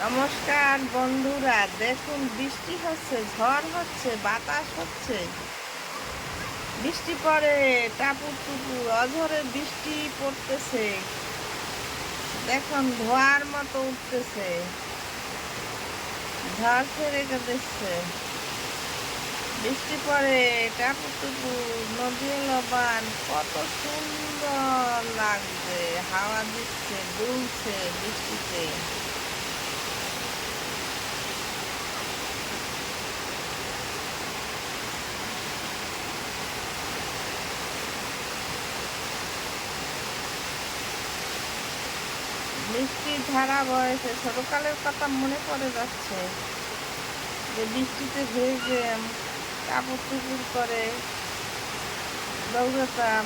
নমস্কার বন্ধুরা, দেখুন বৃষ্টি হচ্ছে, ঝড় হচ্ছে, বাতাস হচ্ছে, বৃষ্টি পড়ে, টাপুর টুপুর অঝরে বৃষ্টি পড়তেছে। দেখুন ধোয়ার মতো উঠতেছে, ঝড় ছেড়ে দিচ্ছে, বৃষ্টি পড়ে, টাপুর টুপুর, নদী লবান, কত সুন্দর লাগছে, হাওয়া দিচ্ছে, দুলছে বৃষ্টিতে। বৃষ্টির ধারা বয়সে ছোটকালের কথা মনে পড়ে যাচ্ছে, যে বৃষ্টিতে ভেজে কাপড় চুপড় করে দৌড়াতাম।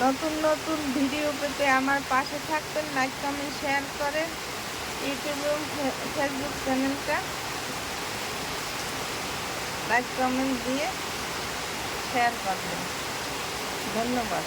নতুন নতুন ভিডিও পেতে আমার পাশে থাকবেন, লাইক কমেন্ট শেয়ার করেন। ইউটিউব এবং ফেসবুক চ্যানেলটা লাইক কমেন্ট দিয়ে শেয়ার করবেন। ধন্যবাদ।